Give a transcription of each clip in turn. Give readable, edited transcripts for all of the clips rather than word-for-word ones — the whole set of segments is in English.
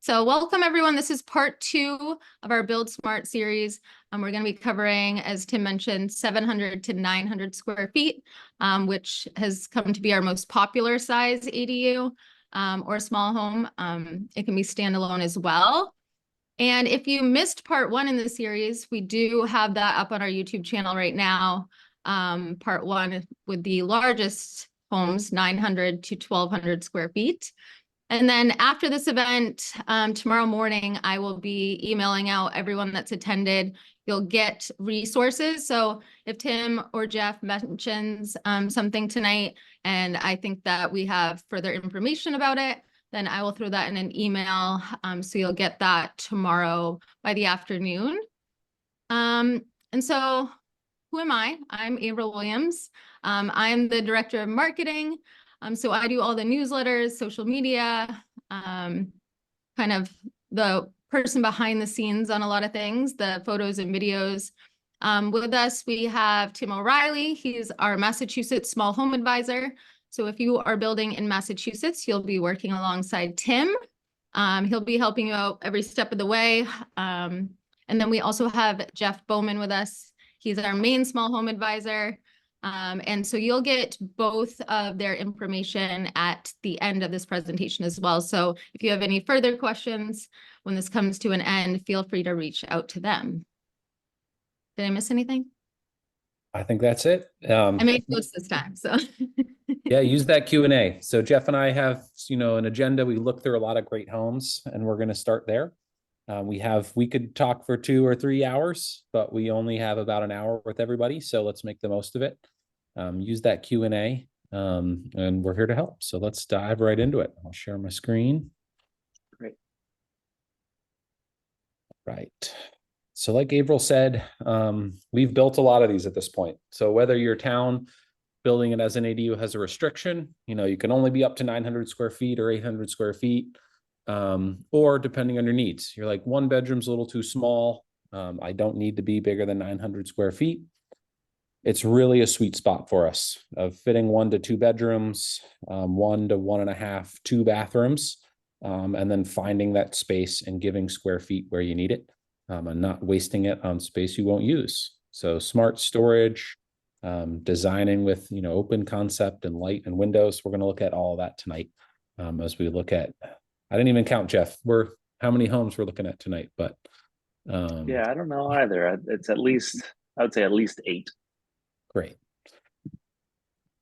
So welcome everyone. This is part 2 of our Build Smart series. We're going to be covering, as Tim mentioned, 700 to 900 square feet, which has come to be our most popular size ADU or small home. It can be standalone as well. And if you missed part 1 in the series, we do have that up on our YouTube channel right now. Part 1 with the largest homes, 900 to 1200 square feet. And then after this event, tomorrow morning, I will be emailing out everyone that's attended. You'll get resources. So if Tim or Jeff mentions something tonight, and I think that we have further information about it, then I will throw that in an email. So you'll get that tomorrow by the afternoon. And so who am I? I'm April Williams. I'm the director of marketing. So I do all the newsletters, social media, kind of the person behind the scenes on a lot of things, the photos and videos. With us, we have Tim O'Reilly. He's our Massachusetts Small Home Advisor. So if you are building in Massachusetts, you'll be working alongside Tim. He'll be helping you out every step of the way. And then we also have Jeff Bowman with us. He's our main small home advisor. And so you'll get both of their information at the end of this presentation as well. So if you have any further questions when this comes to an end, feel free to reach out to them. Did I miss anything? I think that's it. I made notes this time, so. Yeah, use that Q&A. So Jeff and I have, an agenda. We look through a lot of great homes, and we're going to start there. We could talk for 2 or 3 hours, but we only have about an hour with everybody. So let's make the most of it. Use that Q&A, and we're here to help. So let's dive right into it. I'll share my screen. Great. Right. So like April said, we've built a lot of these at this point. So whether your town building it as an ADU has a restriction, you can only be up to 900 square feet or 800 square feet. Or depending on your needs, you're like, 1 bedroom's a little too small. I don't need to be bigger than 900 square feet. It's really a sweet spot for us of fitting 1 to 2 bedrooms, 1 to 1.5, 2 bathrooms, and then finding that space and giving square feet where you need it, and not wasting it on space you won't use. So smart storage, designing with, open concept and light and windows. We're going to look at all of that tonight, as we look at, I didn't even count, Jeff, how many homes we're looking at tonight, but yeah, I don't know either. It's at least, I would say at least 8. Great.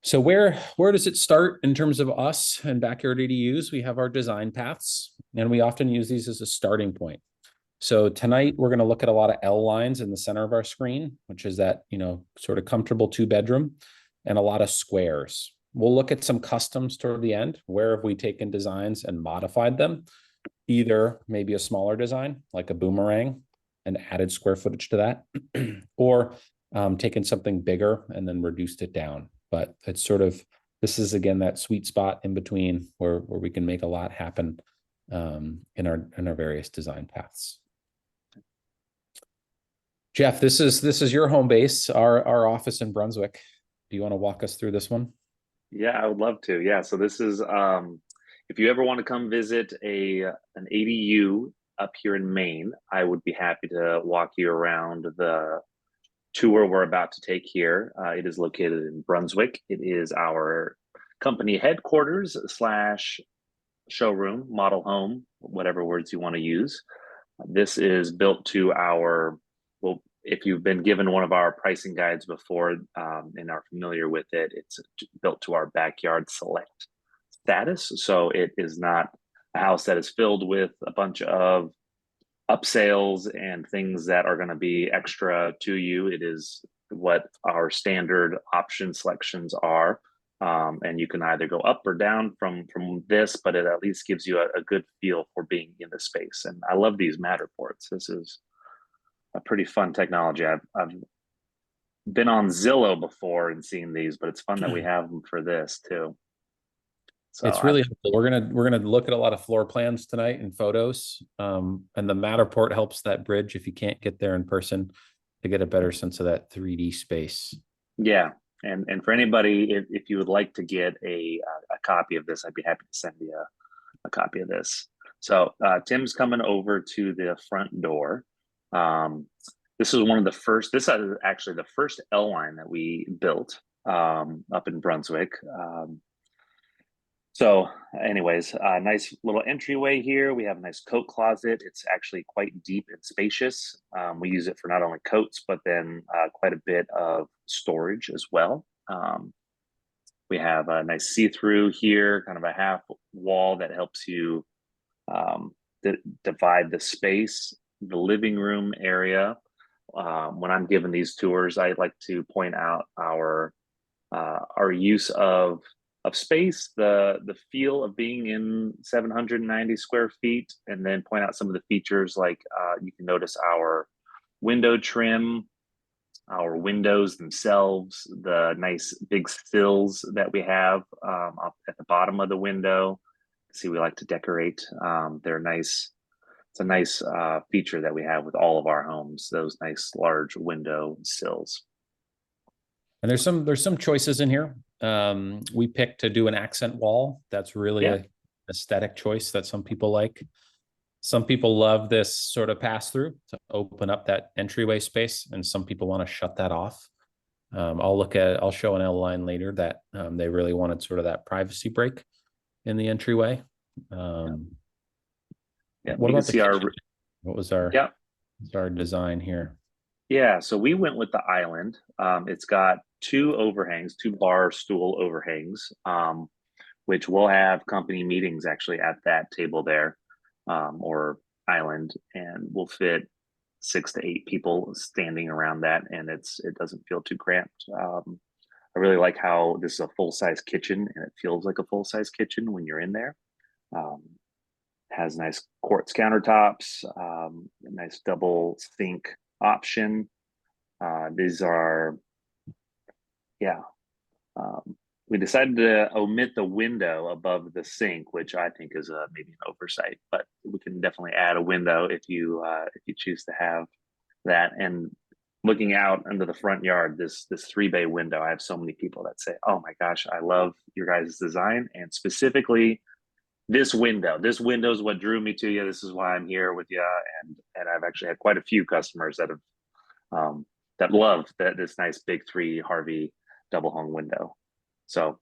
So where does it start in terms of us and backyard ADUs? We have our design paths, and we often use these as a starting point. So tonight we're going to look at a lot of L lines in the center of our screen, which is that, sort of comfortable 2-bedroom, and a lot of squares. We'll look at some customs toward the end. Where have we taken designs and modified them? Either maybe a smaller design like a boomerang and added square footage to that, or taken something bigger and then reduced it down. But it's this is again that sweet spot in between where we can make a lot happen in our various design paths. Jeff, this is your home base, our office in Brunswick. Do you want to walk us through this one? Yeah, I would love to. Yeah, so this is if you ever want to come visit an ADU up here in Maine, I would be happy to walk you around the tour we're about to take here. It is located in Brunswick. It is our company headquarters / showroom, model home, whatever words you want to use. This is built to well, if you've been given one of our pricing guides before and are familiar with it, it's built to our backyard select status. So it is not a house that is filled with a bunch of upsales and things that are going to be extra to you. It is what our standard option selections are. And you can either go up or down from this, but it at least gives you a good feel for being in the space. And I love these Matterports. This is a pretty fun technology. I've been on Zillow before and seen these, but it's fun that we have them for this too. So it's really helpful. We're gonna look at a lot of floor plans tonight and photos, and the Matterport helps that bridge if you can't get there in person to get a better sense of that 3D space. Yeah, and for anybody, if you would like to get a copy of this, I'd be happy to send you a copy of this. So Tim's coming over to the front door. This is one of the first, this is actually the first L line that we built up in Brunswick. So anyways, nice little entryway here. We have a nice coat closet. It's actually quite deep and spacious. We use it for not only coats, but then quite a bit of storage as well. We have a nice see-through here, kind of a half wall that helps you divide the space. The living room area. When I'm giving these tours, I like to point out our use of space, the feel of being in 790 square feet, and then point out some of the features like you can notice our window trim, our windows themselves, the nice big sills that we have up at the bottom of the window. See, we like to decorate. They're nice. It's a nice feature that we have with all of our homes, those nice large window sills. And there's some choices in here. We picked to do an accent wall. That's really an aesthetic choice that some people like. Some people love this sort of pass through to open up that entryway space, and some people want to shut that off. I'll show an L line later that they really wanted sort of that privacy break in the entryway. What about the kitchen? What was our design here? Yeah, so we went with the island. It's got two overhangs, two bar stool overhangs, which we'll have company meetings actually at that table there, or island, and we'll fit 6 to 8 people standing around that, and it doesn't feel too cramped. I really like how this is a full-size kitchen, and it feels like a full-size kitchen when you're in there. Has nice quartz countertops, a nice double sink option. These are, we decided to omit the window above the sink, which I think is maybe an oversight, but we can definitely add a window if you choose to have that. And looking out into the front yard, this 3-bay window, I have so many people that say, "Oh my gosh, I love your guys' design," and specifically this window. This window is what drew me to you. This is why I'm here with you, and I've actually had quite a few customers that have that love this nice big 3 Harvey double hung window. So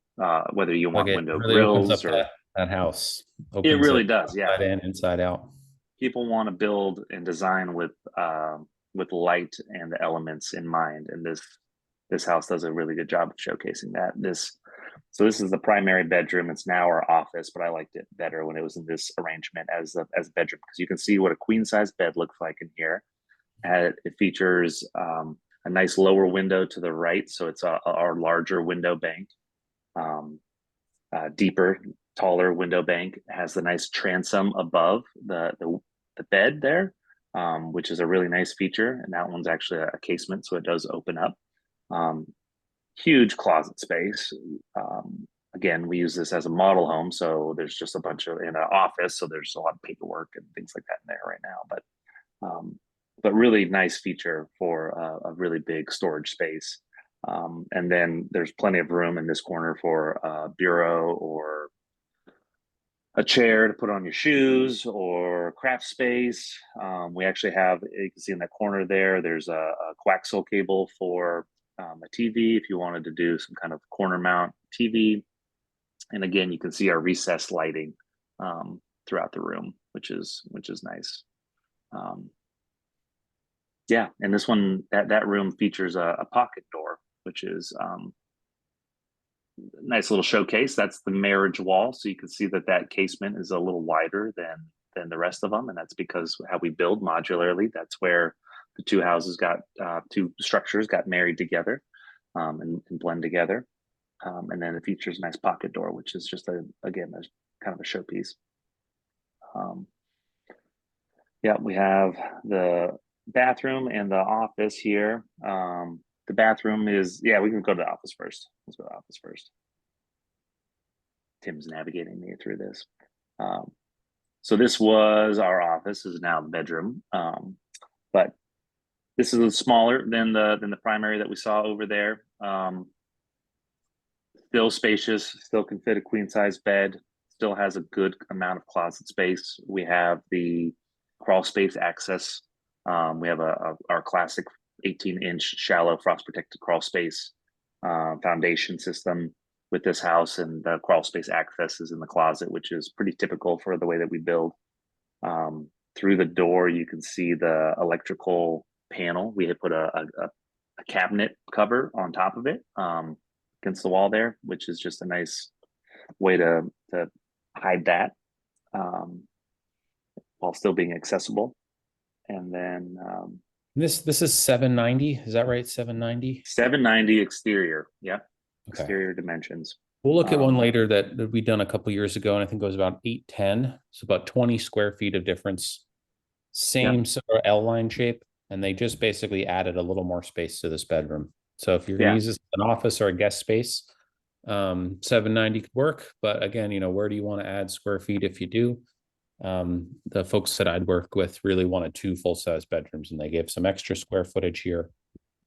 whether you want window really grills or that house, it really does, inside in, inside out. People want to build and design with light and the elements in mind, and this house does a really good job of showcasing that. So this is the primary bedroom. It's now our office, but I liked it better when it was in this arrangement as a bedroom, because you can see what a queen size bed looks like in here. It features a nice lower window to the right, so it's our larger window bank. Deeper, taller window bank. It has the nice transom above the bed there, which is a really nice feature. And that one's actually a casement, so it does open up. Huge closet space. Again, we use this as a model home, so there's just a bunch of in an office, so there's a lot of paperwork and things like that in there right now. But really nice feature for a really big storage space. And then there's plenty of room in this corner for a bureau or a chair to put on your shoes, or craft space. We actually have, you can see in that corner there's a coaxial cable for a TV if you wanted to do some kind of corner mount TV. And again, you can see our recessed lighting throughout the room, which is nice. And this one, that room features a pocket door, which is nice little showcase. That's the marriage wall, so you can see that casement is a little wider than the rest of them, and that's because how we build modularly. That's where the two structures got married together and blend together. And then it features a nice pocket door, which is just again kind of a showpiece. We have the bathroom and the office here. The bathroom is, we can go to the office first. Let's go to the office first. Tim's navigating me through this. So this was our office. This is now the bedroom. But this is a little smaller than the primary that we saw over there. Still spacious, still can fit a queen size bed, still has a good amount of closet space. We have the crawl space access. We have our classic 18-inch shallow frost protected crawl space foundation system with this house, and the crawl space access is in the closet, which is pretty typical for the way that we build. Through the door, you can see the electrical panel. We had put a cabinet cover on top of it against the wall there, which is just a nice way to hide that while still being accessible. And then this is 790, is that right? 790? 790 exterior. Yep. Okay. Exterior dimensions. We'll look at one later that we done a couple years ago, and I think it was about 810. So about 20 square feet of difference. Same sort of L-line shape, and they just basically added a little more space to this bedroom. So if you're going to use this as an office or a guest space, 790 could work. But again, you know, where do you want to add square feet if you do? The folks that I'd work with really wanted 2 full-size bedrooms, and they gave some extra square footage here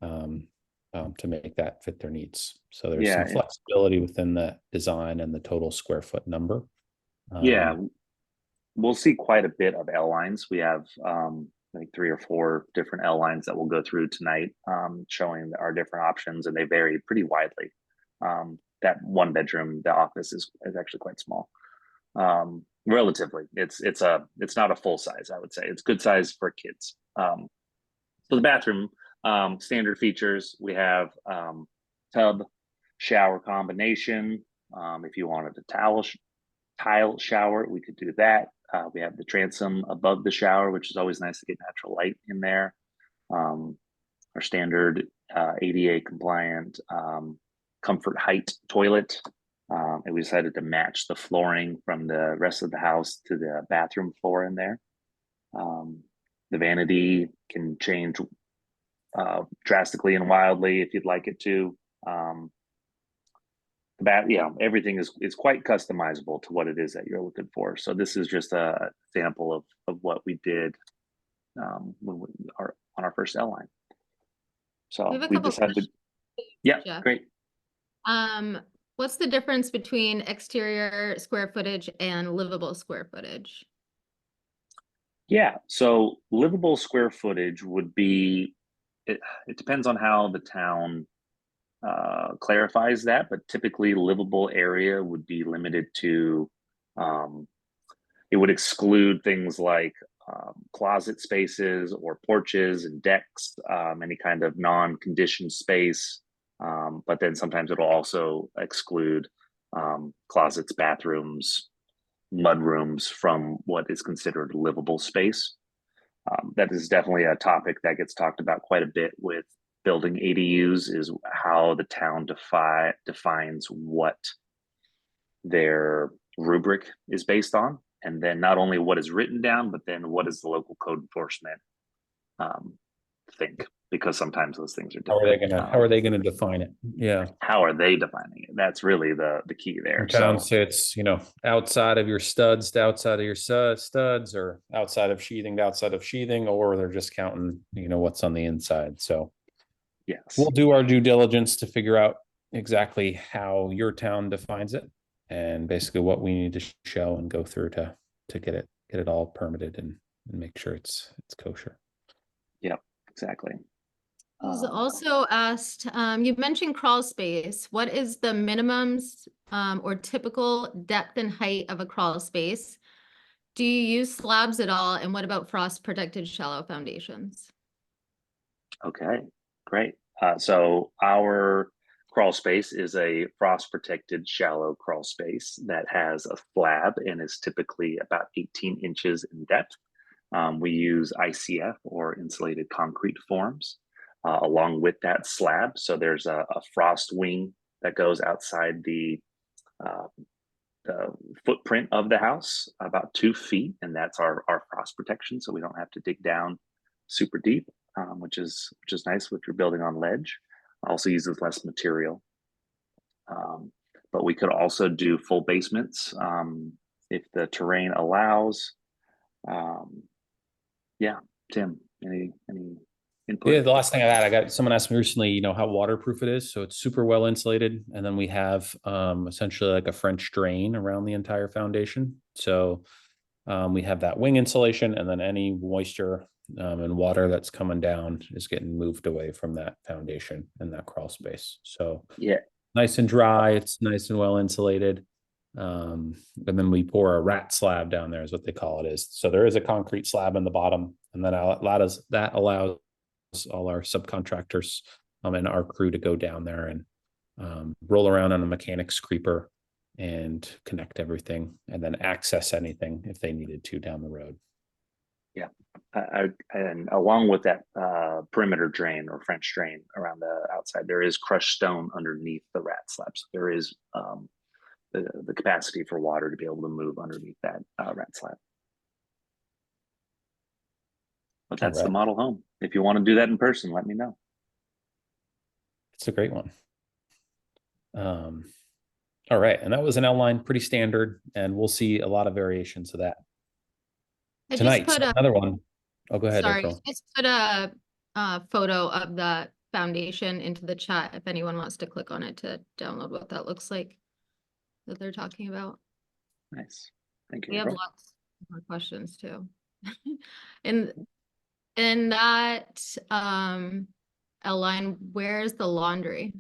to make that fit their needs. So there's some flexibility within the design and the total square foot number. We'll see quite a bit of L lines. We have like 3 or 4 different L lines that we'll go through tonight, showing our different options, and they vary pretty widely. That 1 bedroom, the office is actually quite small. Relatively, it's not a full size. I would say it's good size for kids. So the bathroom, standard features, we have tub shower combination. If you wanted a tile shower, we could do that. We have the transom above the shower, which is always nice to get natural light in there. Our standard ADA compliant comfort height toilet. And we decided to match the flooring from the rest of the house to the bathroom floor in there. The vanity can change drastically and wildly if you'd like it to. Everything is quite customizable to what it is that you're looking for. So this is just a example of what we did when we are on our first L line. So we decided to, great. What's the difference between exterior square footage and livable square footage? Yeah, so livable square footage would be, it depends on how the town clarifies that, but typically livable area would be limited to, it would exclude things like closet spaces or porches and decks, any kind of non-conditioned space. But then sometimes it'll also exclude closets, bathrooms, mudrooms from what is considered livable space. That is definitely a topic that gets talked about quite a bit with building ADUs, is how the town defines what their rubric is based on. And then not only what is written down, but then what does the local code enforcement think? Because sometimes those things are different. How are they gonna define it? Yeah. How are they defining it? That's really the key there. Town say it's, you know, outside of your studs to outside of your studs, or outside of sheathing to outside of sheathing, or they're just counting, you know, what's on the inside. So yes, we'll do our due diligence to figure out exactly how your town defines it, and basically what we need to show and go through to get it all permitted and make sure it's kosher. Yep, exactly. Was also asked, you mentioned crawl space. What is the minimums or typical depth and height of a crawl space? Do you use slabs at all? And what about frost protected shallow foundations? Okay, great. So our crawl space is a frost protected shallow crawl space that has a slab and is typically about 18 inches in depth. We use ICF, or insulated concrete forms, along with that slab. So there's a frost wing that goes outside the footprint of the house, about 2 feet, and that's our frost protection. So we don't have to dig down super deep, which is nice if you're building on ledge. Also uses less material. But we could also do full basements if the terrain allows. Yeah, Tim, any input? Yeah, the last thing I got someone asked me recently, how waterproof it is. So it's super well insulated. And then we have essentially like a French drain around the entire foundation. So we have that wing insulation, and then any moisture and water that's coming down is getting moved away from that foundation and that crawl space. So Yeah. nice and dry. It's nice and well insulated. And then we pour a rat slab down there is what they call it is. So there is a concrete slab in the bottom, and then that allows all our subcontractors and our crew to go down there and roll around on a mechanic's creeper and connect everything, and then access anything if they needed to down the road. Yeah, and along with that perimeter drain or French drain around the outside, there is crushed stone underneath the rat slabs. There is the capacity for water to be able to move underneath that rat slab. But that's the model home. If you want to do that in person, let me know. It's a great one. All right, and that was an outline, pretty standard, and we'll see a lot of variations of that tonight. So another one. Oh, go ahead. Sorry, April. just put a photo of the foundation into the chat if anyone wants to click on it to download what that looks like that they're talking about. Nice, thank you. We have lots more questions too. In that outline, where's the laundry?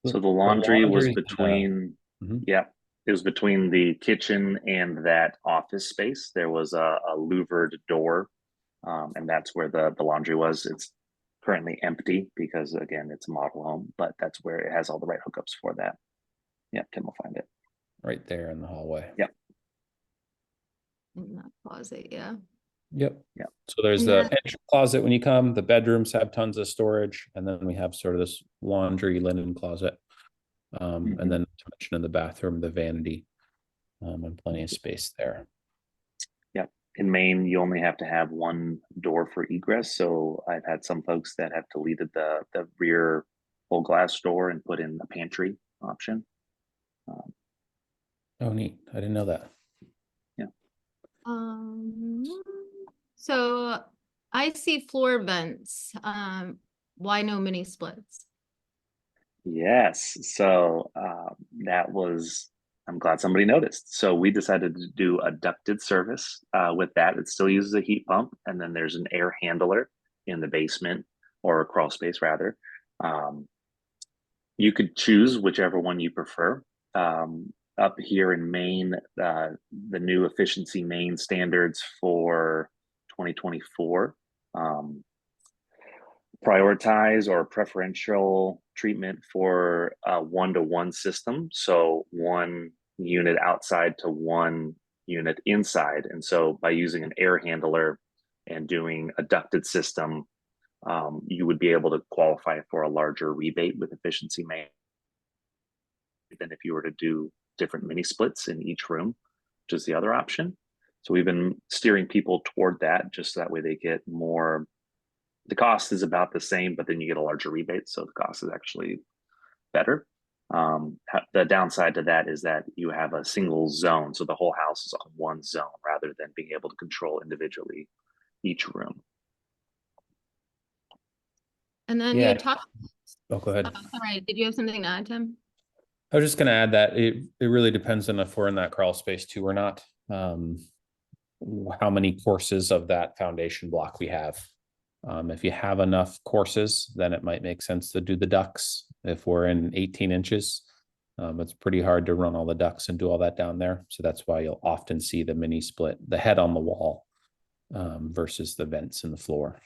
So the laundry was between, yeah, it was between the kitchen and that office space. There was a louvered door, and that's where the laundry was. It's currently empty because, again, it's a model home, but that's where it has all the right hookups for that. Yeah, Tim will find it. Right there in the hallway. Yep. In that closet, yeah. Yep. Yeah. So there's the entry closet when you come. The bedrooms have tons of storage, and then we have sort of this laundry linen closet. And then to mention in the bathroom, the vanity, and plenty of space there. Yep. In Maine, you only have to have one door for egress. So I've had some folks that have deleted the rear full glass door and put in the pantry option. Oh, neat. I didn't know that. Yeah. So I see floor vents. Why no mini splits? Yes. So I'm glad somebody noticed. So we decided to do a ducted service with that. It still uses a heat pump, and then there's an air handler in the basement, or a crawl space rather. You could choose whichever one you prefer. Up here in Maine, the new efficiency Maine standards for 2024 prioritize or preferential treatment for a 1-to-1 system. So one unit outside to one unit inside. And so by using an air handler and doing a ducted system, you would be able to qualify for a larger rebate with efficiency Maine than if you were to do different mini splits in each room, which is the other option. So we've been steering people toward that, just so that way they get more. The cost is about the same, but then you get a larger rebate, so the cost is actually better. The downside to that is that you have a single zone, so the whole house is on one zone rather than being able to control individually each room. And then you talked. Oh, go ahead. Sorry, did you have something to add, Tim? I was just going to add that it really depends on if we're in that crawl space too or not. How many courses of that foundation block we have. If you have enough courses, then it might make sense to do the ducts. If we're in 18 inches, it's pretty hard to run all the ducts and do all that down there. So that's why you'll often see the mini split, the head on the wall versus the vents in the floor.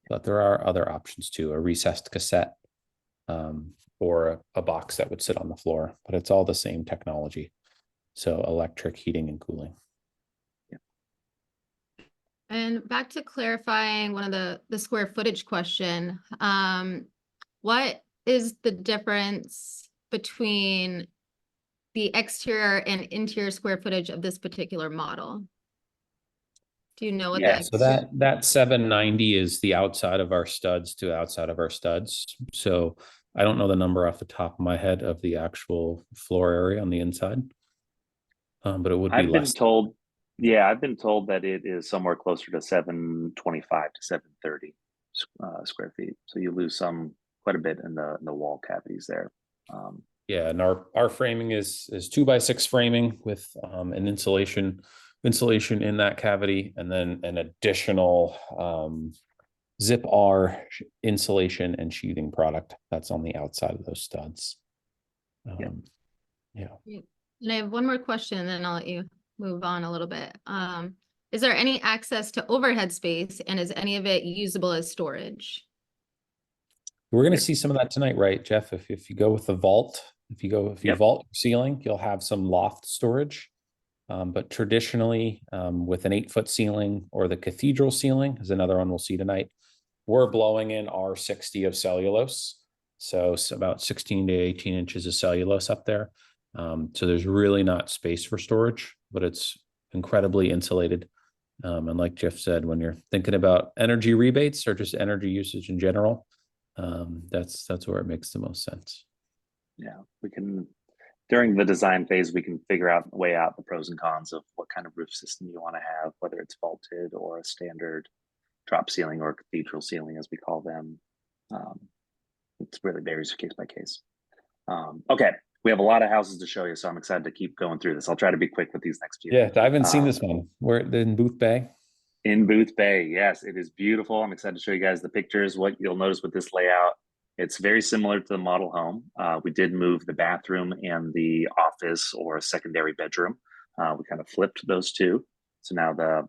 But there are other options too, a recessed cassette or a box that would sit on the floor, but it's all the same technology. So electric heating and cooling. And back to clarifying one of the square footage question, what is the difference between the exterior and interior square footage of this particular model? Do you know what that is? So that 790 is the outside of our studs to outside of our studs. So I don't know the number off the top of my head of the actual floor area on the inside, but it would be less. Yeah, I've been told that it is somewhere closer to 725 to 730 square feet. So you lose quite a bit in the wall cavities there. Yeah, and our framing is 2x6 framing with an insulation in that cavity, and then an additional zip R insulation and sheathing product that's on the outside of those studs. Yeah. Yeah. And I have one more question, and then I'll let you move on a little bit. Is there any access to overhead space, and is any of it usable as storage? We're going to see some of that tonight, right, Jeff? If you go with the vault, if you Yep. vault your ceiling, you'll have some loft storage. But traditionally, with an 8-foot ceiling, or the cathedral ceiling is another one we'll see tonight, we're blowing in R60 of cellulose. So it's about 16 to 18 inches of cellulose up there. So there's really not space for storage, but it's incredibly insulated. And like Jeff said, when you're thinking about energy rebates or just energy usage in general, that's where it makes the most sense. Yeah, we can, during the design phase, we can weigh out the pros and cons of what kind of roof system you want to have, whether it's vaulted or a standard drop ceiling or cathedral ceiling, as we call them. It really varies case by case. Okay, we have a lot of houses to show you, so I'm excited to keep going through this. I'll try to be quick with these next few. Yeah, I haven't seen this one. We're in Booth Bay. In Booth Bay, yes, it is beautiful. I'm excited to show you guys the pictures. What you'll notice with this layout, it's very similar to the model home. We did move the bathroom and the office or secondary bedroom. We kind of flipped those two. So now the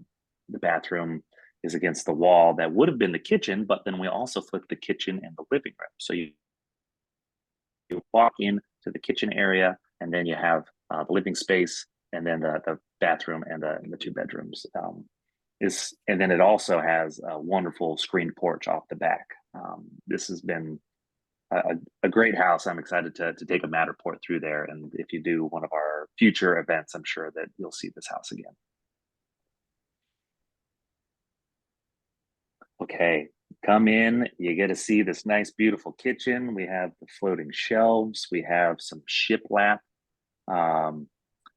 bathroom is against the wall that would have been the kitchen, but then we also flipped the kitchen and the living room. So you walk into the kitchen area, and then you have the living space, and then the bathroom and the 2 bedrooms. And then it also has a wonderful screened porch off the back. This has been a great house. I'm excited to take a Matterport through there. And if you do one of our future events, I'm sure that you'll see this house again. Okay, come in, you get to see this nice, beautiful kitchen. We have the floating shelves. We have some shiplap,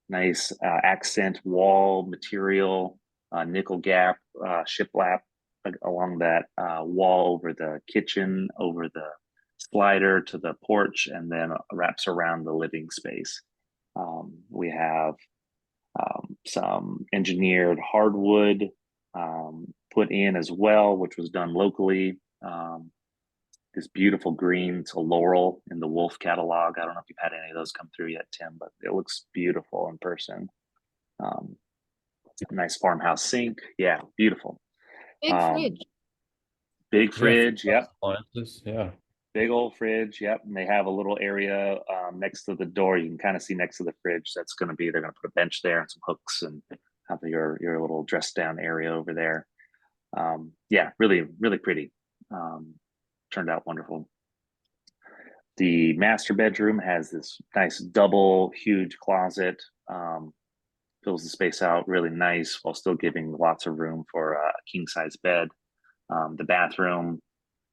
nice accent wall material, nickel gap shiplap along that wall over the kitchen, over the slider to the porch, and then wraps around the living space. We have some engineered hardwood put in as well, which was done locally. This beautiful green to laurel in the Wolf catalog. I don't know if you've had any of those come through yet, Tim, but it looks beautiful in person. Nice farmhouse sink. Yeah, beautiful. Big fridge. Big fridge. Yeah, yep. Appliances. Yeah. Big old fridge. Yep. And they have a little area next to the door. You can kind of see next to the fridge. They're going to put a bench there and some hooks and have your little dress down area over there. Yeah, really, really pretty. Turned out wonderful. The master bedroom has this nice double huge closet. Fills the space out really nice while still giving lots of room for a king size bed. The bathroom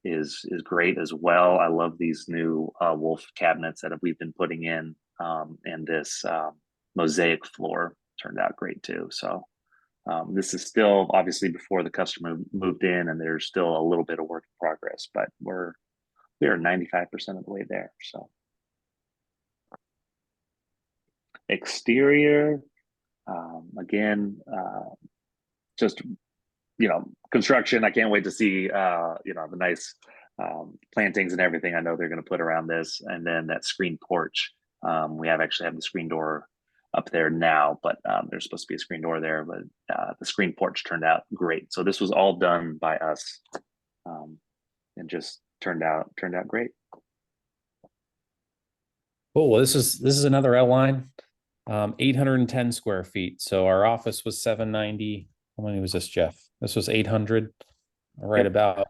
is great as well. I love these new Wolf cabinets that we've been putting in, and this mosaic floor turned out great too. So this is still obviously before the customer moved in, and there's still a little bit of work in progress, but we are 95% of the way there. So exterior, again, just construction. I can't wait to see the nice plantings and everything I know they're going to put around this, and then that screen porch. We actually have the screen door up there now, but there's supposed to be a screen door there, but the screen porch turned out great. So this was all done by us, and just turned out great. Cool. Well, this is another outline. 810 square feet. So our office was 790. How many was this, Jeff? This was 800, right? Yep. About,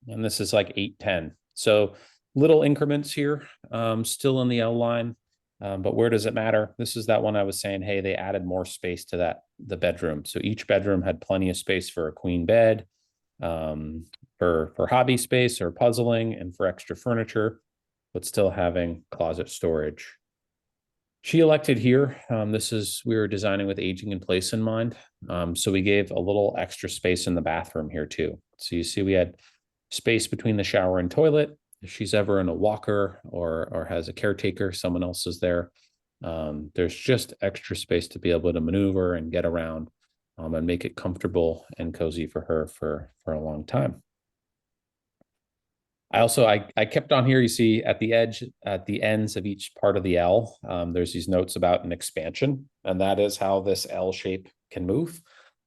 and this is like 810. So little increments here, still in the outline. But where does it matter? This is that one I was saying, hey, they added more space to the bedroom. So each bedroom had plenty of space for a queen bed, for hobby space or puzzling, and for extra furniture, but still having closet storage. She elected here. We were designing with aging in place in mind. So we gave a little extra space in the bathroom here too. So you see we had space between the shower and toilet. If she's ever in a walker or has a caretaker, someone else is there. There's just extra space to be able to maneuver and get around and make it comfortable and cozy for her for a long time. I kept on here, you see at the edge, at the ends of each part of the L, there's these notes about an expansion, and that is how this L shape can move.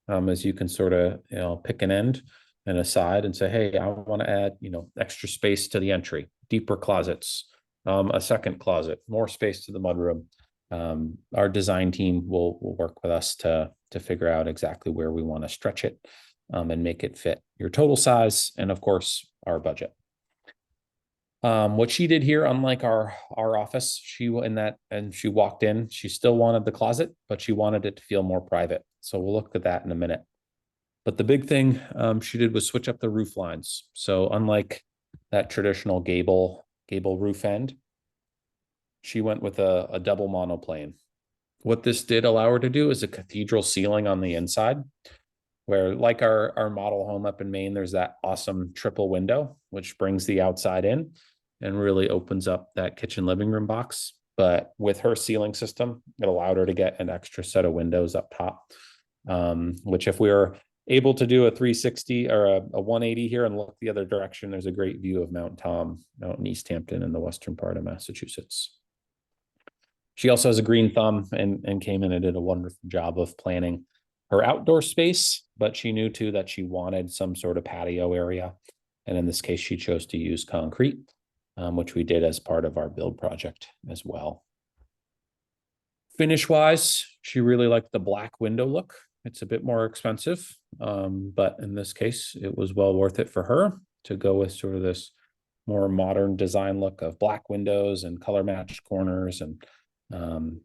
As you can sort of, pick an end and a side and say, hey, I want to add, extra space to the entry, deeper closets, a second closet, more space to the mudroom. Our design team will work with us to figure out exactly where we want to stretch it and make it fit your total size and of course our budget. What she did here, unlike our office, she walked in, she still wanted the closet, but she wanted it to feel more private. So we'll look at that in a minute. But the big thing she did was switch up the roof lines. So unlike that traditional gable roof end, she went with a double monoplane. What this did allow her to do is a cathedral ceiling on the inside, where like our model home up in Maine, there's that awesome triple window, which brings the outside in and really opens up that kitchen living room box. But with her ceiling system, it allowed her to get an extra set of windows up top, which if we were able to do a 360 or a 180 here and look the other direction, there's a great view of Mount Tom out in East Hampton in the western part of Massachusetts. She also has a green thumb and came in and did a wonderful job of planning her outdoor space, but she knew too that she wanted some sort of patio area. And in this case, she chose to use concrete, which we did as part of our build project as well. Finish wise, she really liked the black window look. It's a bit more expensive, but in this case, it was well worth it for her to go with sort of this more modern design look of black windows and color matched corners and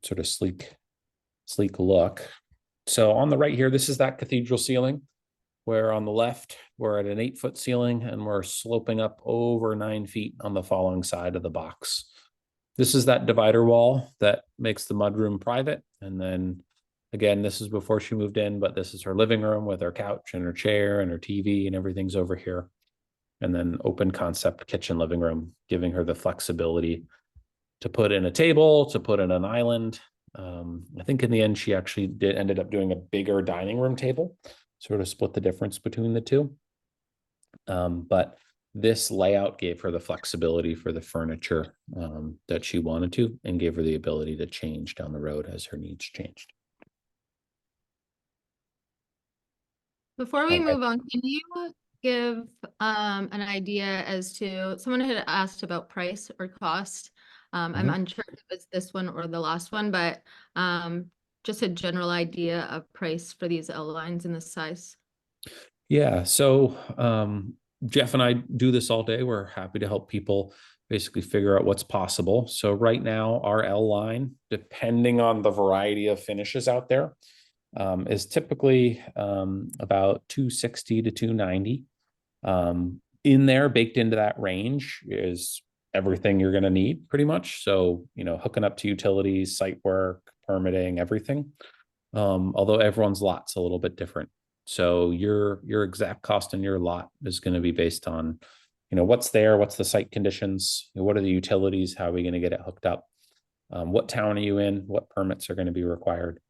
sort of sleek look. So on the right here, this is that cathedral ceiling, where on the left, we're at an 8-foot ceiling and we're sloping up over 9 feet on the following side of the box. This is that divider wall that makes the mudroom private. And then again, this is before she moved in, but this is her living room with her couch and her chair and her TV and everything's over here. And then open concept kitchen living room, giving her the flexibility to put in a table, to put in an island. I think in the end, she actually ended up doing a bigger dining room table, sort of split the difference between the two. But this layout gave her the flexibility for the furniture that she wanted to, and gave her the ability to change down the road as her needs changed. Before we move on, can you give an idea as to, someone had asked about price or cost. I'm unsure if it was this one or the last one, but just a general idea of price for these L lines in this size. Yeah, so Jeff and I do this all day. We're happy to help people basically figure out what's possible. So right now, our L line, depending on the variety of finishes out there, is typically about $260 to $290. In there, baked into that range, is everything you're going to need pretty much. So, hooking up to utilities, site work, permitting, everything. Although everyone's lot's a little bit different. So your exact cost in your lot is going to be based on, what's there, what's the site conditions, what are the utilities, how are we going to get it hooked up, what town are you in, what permits are going to be required,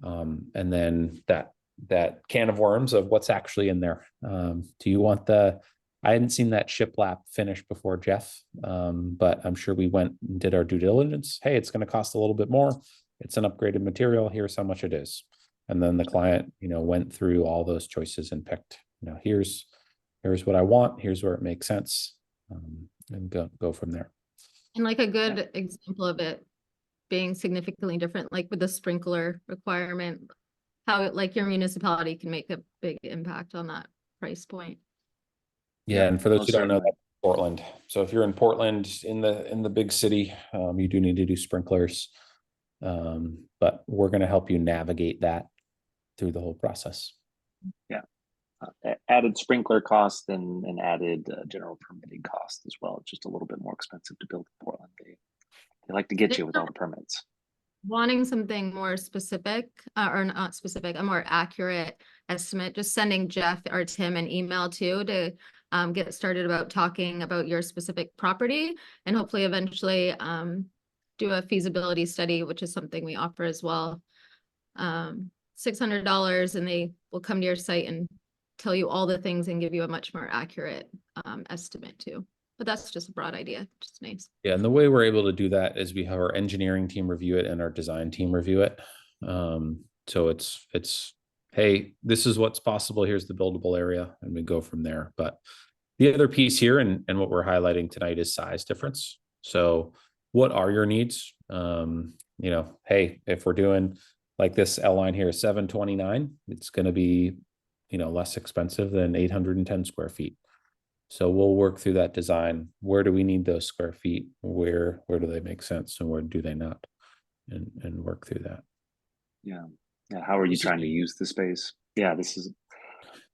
and then that can of worms of what's actually in there. Do you want I hadn't seen that shiplap finish before, Jeff, but I'm sure we went and did our due diligence. Hey, it's going to cost a little bit more. It's an upgraded material. Here's how much it is. And then the client, went through all those choices and picked, here's what I want. Here's where it makes sense, and go from there. And like a good example of it being significantly different, like with the sprinkler requirement, how like your municipality can make a big impact on that price point. Yeah, and for those who don't know, that's Portland. So if you're in Portland, in the big city, you do need to do sprinklers. But we're going to help you navigate that through the whole process. Yeah. Added sprinkler cost and added general permitting cost as well. It's just a little bit more expensive to build in Portland. They like to get you with all the permits. wanting something more specific, or not specific, a more accurate estimate, just sending Jeff or Tim an email too to get started about talking about your specific property, and hopefully eventually do a feasibility study, which is something we offer as well. $600, and they will come to your site and tell you all the things and give you a much more accurate estimate too. But that's just a broad idea, just nice. Yeah, and the way we're able to do that is we have our engineering team review it and our design team review it. So it's hey, this is what's possible. Here's the buildable area, and we go from there. But the other piece here, and what we're highlighting tonight, is size difference. So what are your needs? You know, hey, if we're doing like this L line here, 729, it's going to be, you know, less expensive than 810 square feet. So we'll work through that design. Where do we need those square feet? Where do they make sense, and where do they not? And work through that. Yeah. Yeah. How are you trying to use the space? Yeah, this is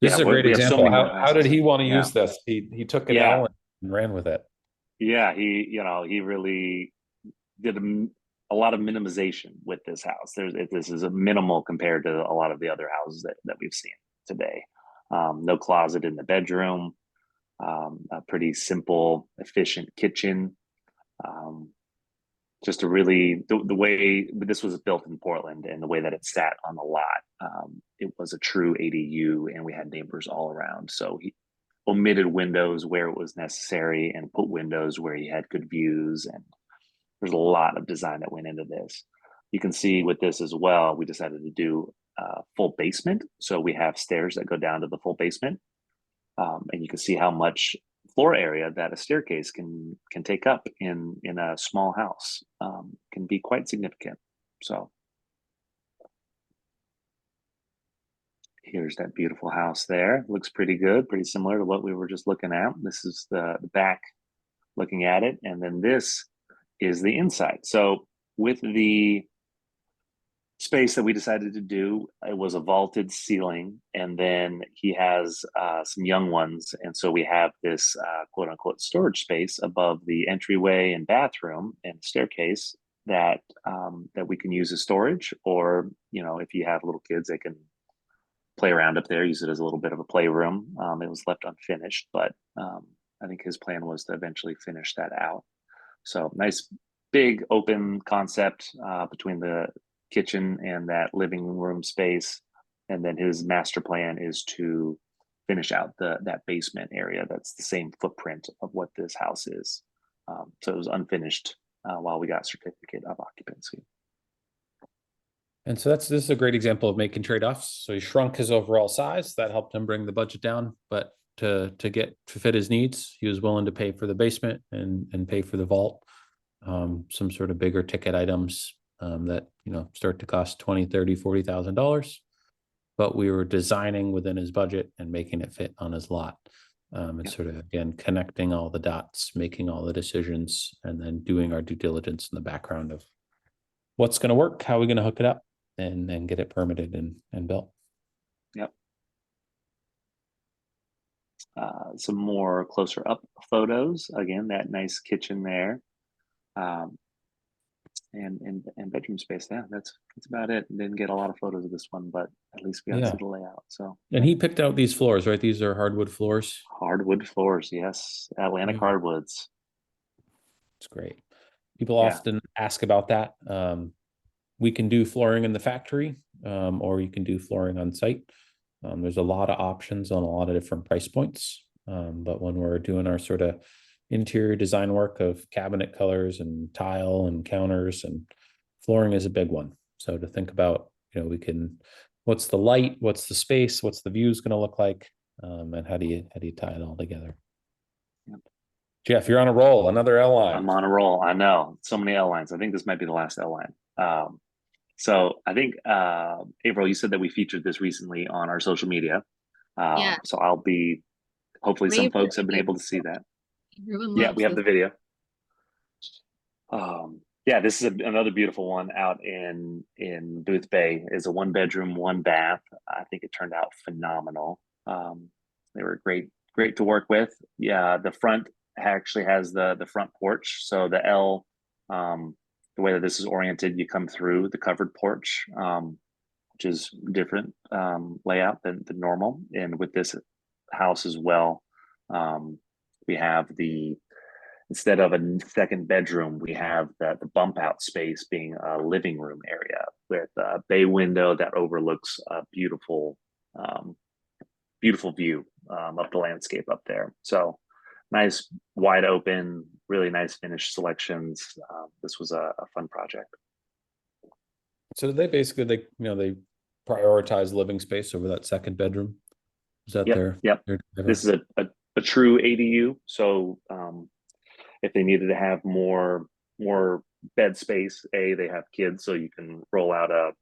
a great we have so example. many more How did houses. he want to Yeah. use this? He took an Yeah. L and ran with it. Yeah, he really did a lot of minimization with this house. This is a minimal compared to a lot of the other houses that we've seen today. No closet in the bedroom, a pretty simple, efficient kitchen. Just a really, the way this was built in Portland and the way that it sat on the lot, it was a true ADU, and we had neighbors all around. So he omitted windows where it was necessary and put windows where he had good views. And there's a lot of design that went into this. You can see with this as well, we decided to do a full basement. So we have stairs that go down to the full basement. And you can see how much floor area that a staircase can take up in a small house. Can be quite significant. So here's that beautiful house there. Looks pretty good, pretty similar to what we were just looking at. This is the back looking at it, and then this is the inside. So with the space that we decided to do, it was a vaulted ceiling, and then he has some young ones, and so we have this quote unquote storage space above the entryway and bathroom and staircase that that we can use as storage, or you know, if you have little kids, they can play around up there, use it as a little bit of a playroom. It was left unfinished, but I think his plan was to eventually finish that out. So nice big open concept between the kitchen and that living room space, and then his master plan is to finish out that basement area that's the same footprint of what this house is. So it was unfinished while we got certificate of occupancy. And so this is a great example of making trade-offs. So he shrunk his overall size. That helped him bring the budget down, but to fit his needs, he was willing to pay for the basement and pay for the vault. Some sort of bigger ticket items that, you know, start to cost $20,000, $30,000, $40,000. But we were designing within his budget and making it fit on his lot. And sort of, again, connecting all the dots, making all the decisions, and then doing our due diligence in the background of what's going to work, how are we going to hook it up, and then get it permitted and built. Yep. Some more closer up photos. Again, that nice kitchen there. And bedroom space. Yeah, that's about it. Didn't get a lot of photos of this one, but at least we got to see the layout. So, and he picked out these floors, right? These are hardwood floors. Hardwood floors, yes. Atlantic hardwoods. It's great. People often ask about that. We can do flooring in the factory, or you can do flooring on site. There's a lot of options on a lot of different price points. But when we're doing our sort of interior design work of cabinet colors and tile and counters, and flooring is a big one. So to think about, you know, what's the light, what's the space, what's the views going to look like, and how do you tie it all together? Yep. Jeff, you're on a roll. Another L line. I'm on a roll. I know, so many L lines. I think this might be the last L line. So I think April, you said that we featured this recently on our social media. So I'll be, hopefully some folks have been able to see that. Yeah, we have the video. Yeah, this is another beautiful one out in Booth Bay. Is a 1-bedroom, 1-bath. I think it turned out phenomenal. They were great to work with. Yeah, the front actually has the front porch. So the L the way that this is oriented, you come through the covered porch, which is different layout than normal. And with this house as well, we have instead of a second bedroom, we have the bump out space being a living room area with a bay window that overlooks a beautiful view of the landscape up there. So nice, wide open, really nice finished selections. This was a fun project. So they basically, they prioritize living space over that second bedroom. Is that Yep. This is a true ADU. So if they needed to have more bed space, they have kids, so you can roll out a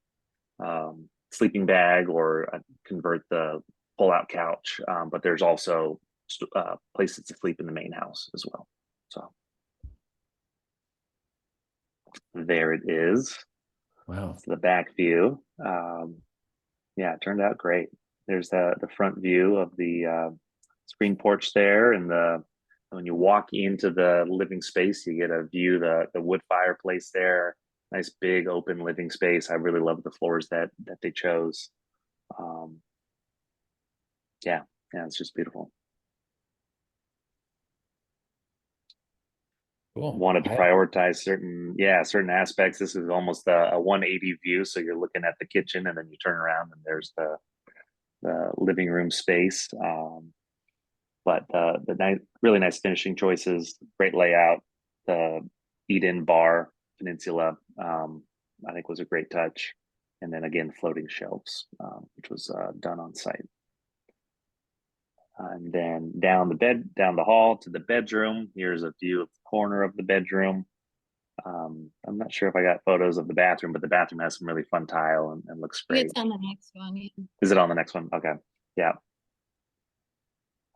sleeping bag or convert the pull-out couch. But there's also places to sleep in the main house as well. So there it is. Wow. That's the back view. Yeah, it turned out great. There's the front view of the screen porch there, and when you walk into the living space, you get a view the wood fireplace there. Nice big open living space. I really love the floors that they chose. Yeah, it's just beautiful. Cool. Wanted to prioritize certain aspects. This is almost a 180 view, so you're looking at the kitchen and then you turn around and there's the living room space. But the really nice finishing choices, great layout. The eat-in bar peninsula, I think, was a great touch. And then again, floating shelves, which was done on site. And then down the hall to the bedroom. Here's a view of the corner of the bedroom. I'm not sure if I got photos of the bathroom, but the bathroom has some really fun tile and looks great. It's on the next one. Yeah. Is it on the next one? Okay. Yeah.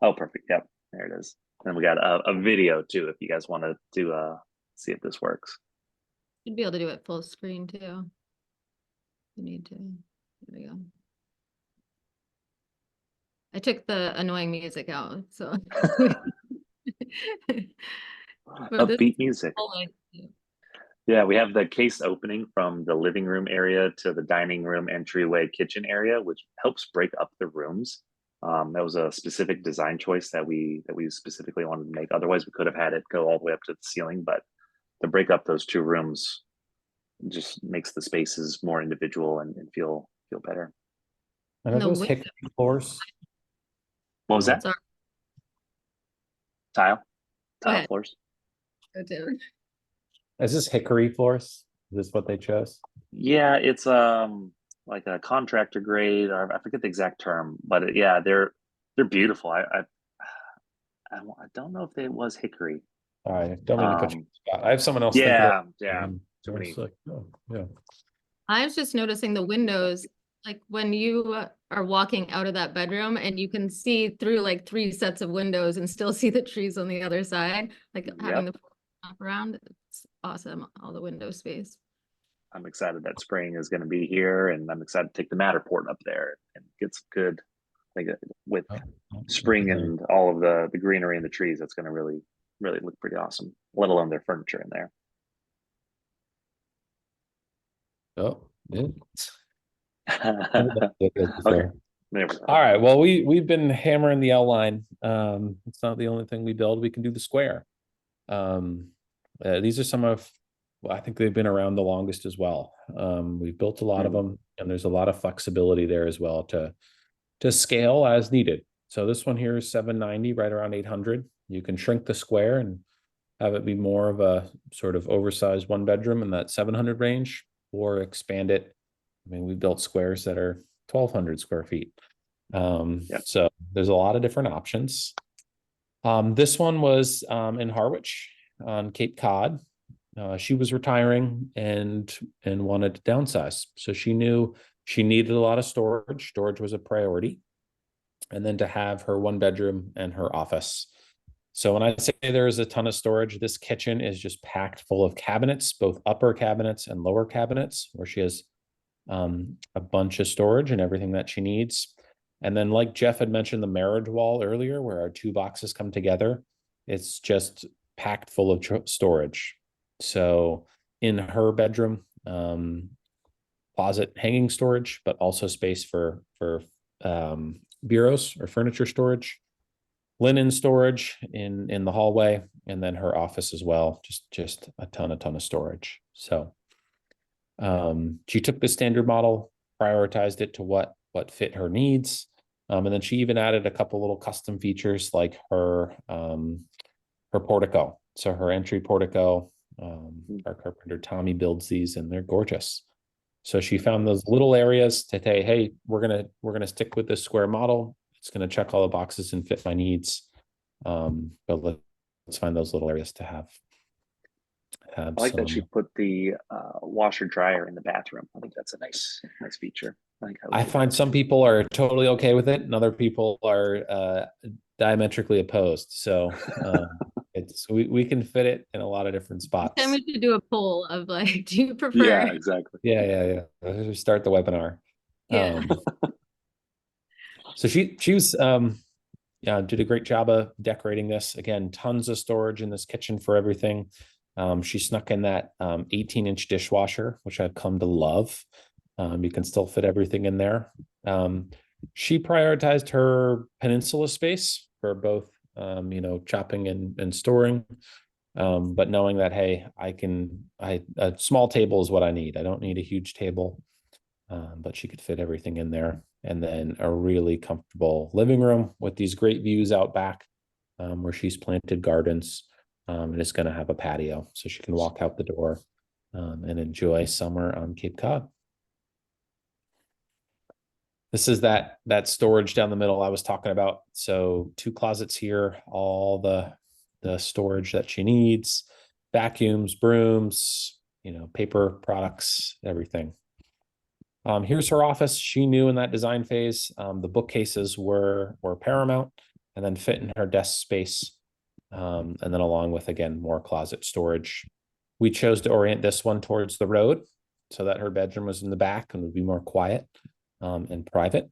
Oh, perfect. Yep. There it is. And we got a video too, if you guys wanted to see if this works. You'd be able to do it full screen too. You need to. There we go. I took the annoying music out, so. Upbeat music. Yeah, we have the case opening from the living room area to the dining room entryway kitchen area, which helps break up the rooms. That was a specific design choice that we specifically wanted to make. Otherwise, we could have had it go all the way up to the ceiling, but to break up those two rooms just makes the spaces more individual and feel better. And are those hickory floors? What was that? Sorry. Tile floors. Is this hickory floors? Is this what they chose? Yeah, it's like a contractor grade, or I forget the exact term, but they're beautiful. I don't know if it was hickory. All right, don't mean to put you on the spot. I have someone else. Yeah. Too many. Yeah. I was just noticing the windows, like when you are walking out of that bedroom and you can see through like 3 sets of windows and still see the trees on the other side, like having the around. It's awesome, all the window space. I'm excited that spring is going to be here, and I'm excited to take the Matterport up there and get some good, like with spring and all of the greenery and the trees. That's going to really look pretty awesome, let alone their furniture in there. Oh, yeah. Okay. There we go. All right. Well, we've been hammering the L line. It's not the only thing we build. We can do the square. These are some of, I think they've been around the longest as well. We've built a lot of them, and there's a lot of flexibility there as well to scale as needed. So this one here is 790, right around 800. You can shrink the square and have it be more of a sort of oversized 1 bedroom in that 700 range, or expand it. I mean, we built squares that are 1,200 square feet. So there's a lot of different options. This one was in Harwich on Cape Cod. She was retiring and wanted to downsize. So she knew she needed a lot of storage. Storage was a priority. And then to have her 1 bedroom and her office. So when I say there's a ton of storage, this kitchen is just packed full of cabinets, both upper cabinets and lower cabinets, where she has a bunch of storage and everything that she needs. And then, like Jeff had mentioned, the marriage wall earlier, where our 2 boxes come together, it's just packed full of storage. So in her bedroom, closet hanging storage, but also space for bureaus or furniture storage, linen storage in the hallway, and then her office as well. Just a ton of storage. So she took the standard model, prioritized it to what fit her needs. And then she even added a couple little custom features like her portico. So her entry portico, our carpenter Tommy builds these, and they're gorgeous. So she found those little areas to say, hey, we're gonna stick with this square model. It's gonna check all the boxes and fit my needs. But let's find those little areas to have. I like that she put the washer dryer in the bathroom. I think that's a nice feature. I find some people are totally okay with it, and other people are diametrically opposed. So we can fit it in a lot of different spots. Then we should do a poll of like, do you prefer? Yeah, exactly. Yeah. Let's start the webinar. Yeah. So she was did a great job of decorating this. Again, tons of storage in this kitchen for everything. She snuck in that 18-inch dishwasher, which I've come to love. You can still fit everything in there. She prioritized her peninsula space for both, chopping and storing. But knowing that, hey, a small table is what I need. I don't need a huge table, but she could fit everything in there. And then a really comfortable living room with these great views out back, where she's planted gardens, and it's going to have a patio, so she can walk out the door and enjoy summer on Cape Cod. This is that storage down the middle I was talking about. So 2 closets here, all the storage that she needs, vacuums, brooms, paper products, everything. Here's her office. She knew in that design phase, the bookcases were paramount, and then fit in her desk space. And then along with, again, more closet storage. We chose to orient this one towards the road so that her bedroom was in the back and would be more quiet and private.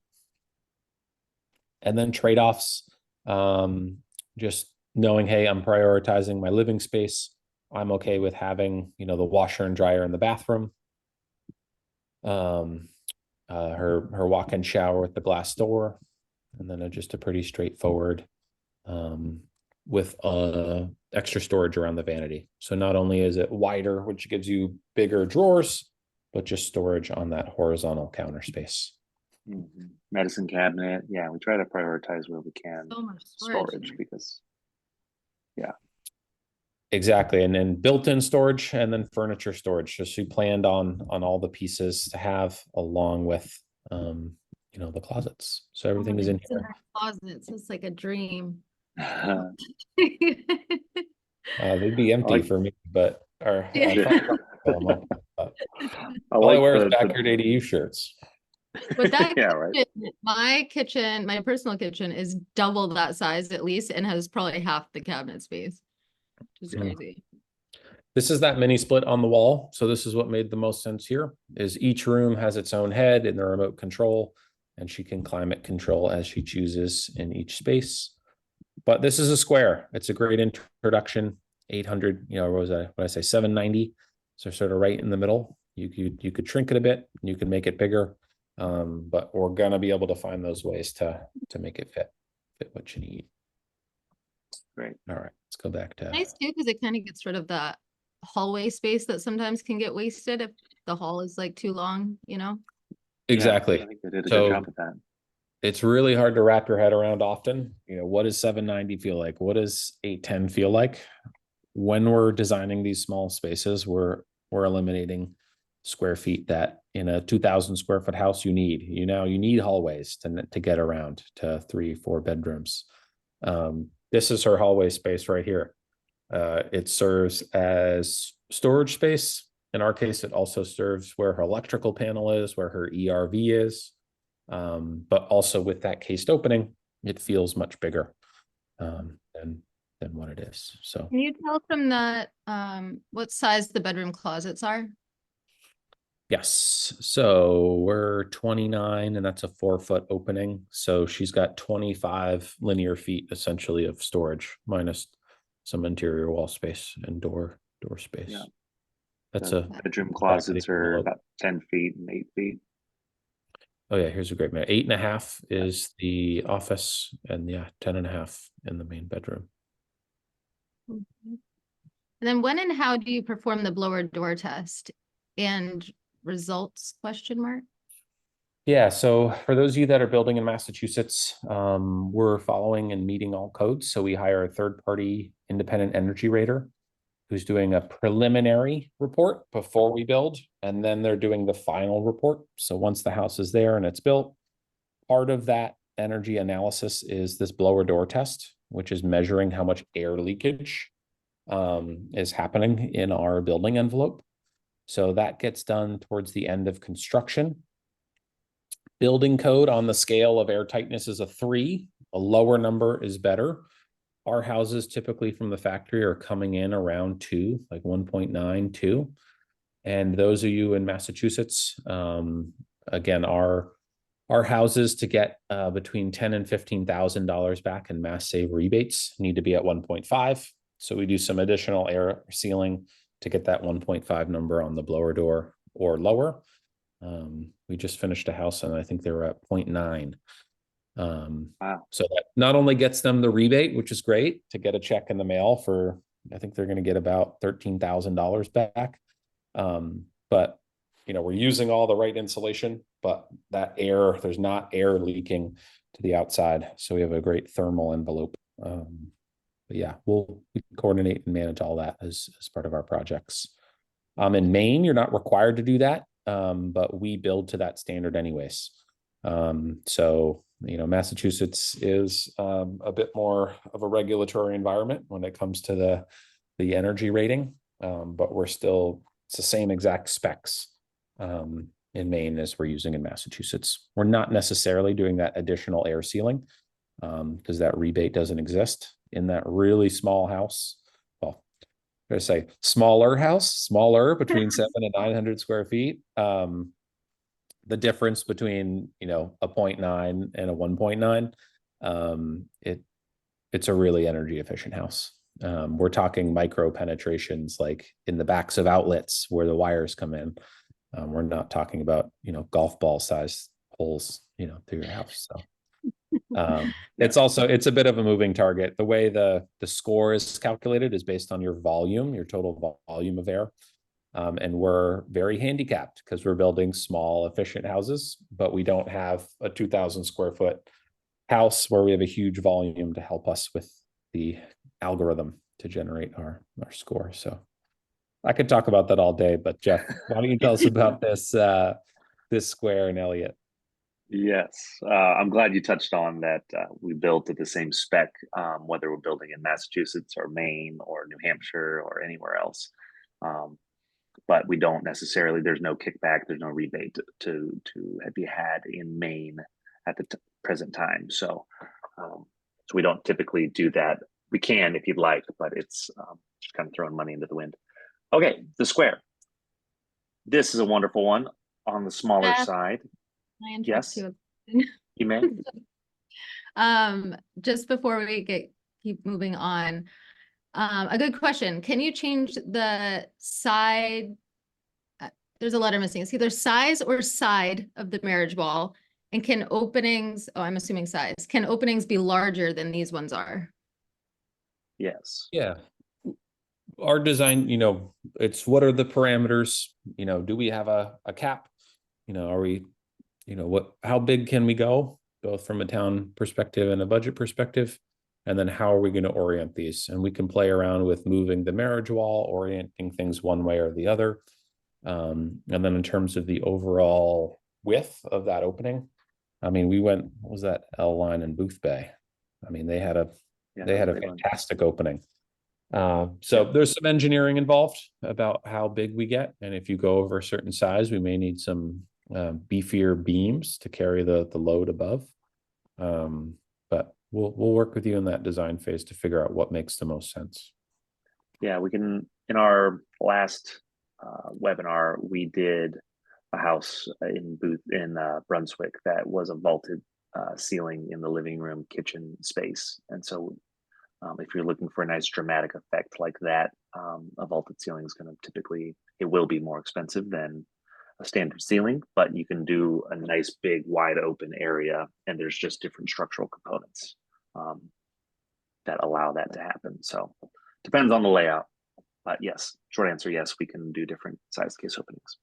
And then trade-offs, just knowing, hey, I'm prioritizing my living space. I'm okay with having, the washer and dryer in the bathroom. Her walk-in shower with the glass door, and then just a pretty straightforward with extra storage around the vanity. So not only is it wider, which gives you bigger drawers, but just storage on that horizontal counter space. Mm-hmm. Medicine cabinet. Yeah, we try to prioritize where we can. So much storage because, yeah. Exactly. And then built-in storage and then furniture storage. So she planned on all the pieces to have along with, the closets. So everything is in here. Closets. It's like a dream. They'd be empty for me, but all I wear is backyard ADU shirts. But that yeah, right. My personal kitchen is double that size at least, and has probably half the cabinet space, which is crazy. This is that mini split on the wall. So this is what made the most sense here, is each room has its own head and the remote control, and she can climate control as she chooses in each space. But this is a square. It's a great introduction. 800, what was that? What did I say? 790. So sort of right in the middle. You could shrink it a bit. You can make it bigger. But we're gonna be able to find those ways to make it fit what you need. Great. All right, let's go back to Nice too, because it kind of gets rid of that hallway space that sometimes can get wasted if the hall is like too long, Exactly. Yeah, I think they did a good job with that. It's really hard to wrap your head around often. What does 790 feel like? What does 810 feel like? When we're designing these small spaces, we're eliminating square feet that in a 2,000 square foot house you need. You need hallways to get around to 3-4 bedrooms. This is her hallway space right here. It serves as storage space. In our case, it also serves where her electrical panel is, where her ERV is. But also with that cased opening, it feels much bigger than what it is. So Can you tell from that what size the bedroom closets are? yes. So we're 29 and that's a 4-foot opening. So she's got 25 linear feet essentially of storage minus some interior wall space and door space. Yeah. That's The a bedroom back of the closets are envelope. about 10 feet and 8 feet. Oh yeah, here's a great map. 8.5 is the office, and yeah, 10.5 in the main bedroom. Mhm. And then when and how do you perform the blower door test and results question mark? Yeah, so for those of you that are building in Massachusetts, we're following and meeting all codes. So we hire a third-party independent energy rater who's doing a preliminary report before we build, and then they're doing the final report. So once the house is there and it's built, part of that energy analysis is this blower door test, which is measuring how much air leakage is happening in our building envelope. So that gets done towards the end of construction. Building code on the scale of air tightness is a 3. A lower number is better. Our houses typically from the factory are coming in around 2, like 1.9, 2. And those of you in Massachusetts, again, our houses to get between $10,000 and $15,000 back in mass save rebates need to be at 1.5. So we do some additional air sealing to get that 1.5 number on the blower door or lower. We just finished a house and I think they were at 0.9. Wow. So that not only gets them the rebate, which is great to get a check in the mail for, I think they're going to get about $13,000 back. But we're using all the right insulation, but that air, there's not air leaking to the outside. So we have a great thermal envelope. But yeah, we coordinate and manage all that as part of our projects. In Maine, you're not required to do that, but we build to that standard anyways. So Massachusetts is a bit more of a regulatory environment when it comes to the energy rating, but it's the same exact specs in Maine as we're using in Massachusetts. We're not necessarily doing that additional air sealing because that rebate doesn't exist in that really small house. Well, I say smaller between 700 and 900 square feet. The difference between a 0.9 and a 1.9, it's a really energy efficient house. We're talking micro penetrations like in the backs of outlets where the wires come in. We're not talking about golf ball size holes through your house. So it's a bit of a moving target. The way the score is calculated is based on your volume, your total volume of air. And we're very handicapped because we're building small, efficient houses, but we don't have a 2,000 square foot house where we have a huge volume to help us with the algorithm to generate our score. So I could talk about that all day, but Jeff, why don't you tell us about this square in Elliott? Yes, I'm glad you touched on that. We built at the same spec, whether we're building in Massachusetts or Maine or New Hampshire or anywhere else. But we don't necessarily, there's no kickback, there's no rebate to be had in Maine at the present time. So we don't typically do that. We can if you'd like, but it's just kind of throwing money into the wind. Okay, the square. This is a wonderful one on the smaller side. I interrupt Yes, you? you may. Just before we keep moving on, a good question. Can you change the side? There's a letter missing. It's either size or side of the marriage wall. And can openings, I'm assuming size, can openings be larger than these ones are? Yes. Yeah. Our design, it's what are the parameters? Do we have a cap? Are we, how big can we go, both from a town perspective and a budget perspective? And then how are we going to orient these? And we can play around with moving the marriage wall, orienting things one way or the other. And then in terms of the overall width of that opening, we went, what was that L line in Booth Bay? They had a fantastic opening. So there's some engineering involved about how big we get. And if you go over a certain size, we may need some beefier beams to carry the load above. But we'll work with you in that design phase to figure out what makes the most sense. Yeah, we can, in our last webinar, we did a house in Brunswick that was a vaulted ceiling in the living room kitchen space. And so if you're looking for a nice dramatic effect like that, A vaulted ceiling is going to typically, it will be more expensive than a standard ceiling, but you can do a nice big wide open area, and there's just different structural components that allow that to happen. So depends on the layout, but yes, short answer, yes, we can do different size case openings.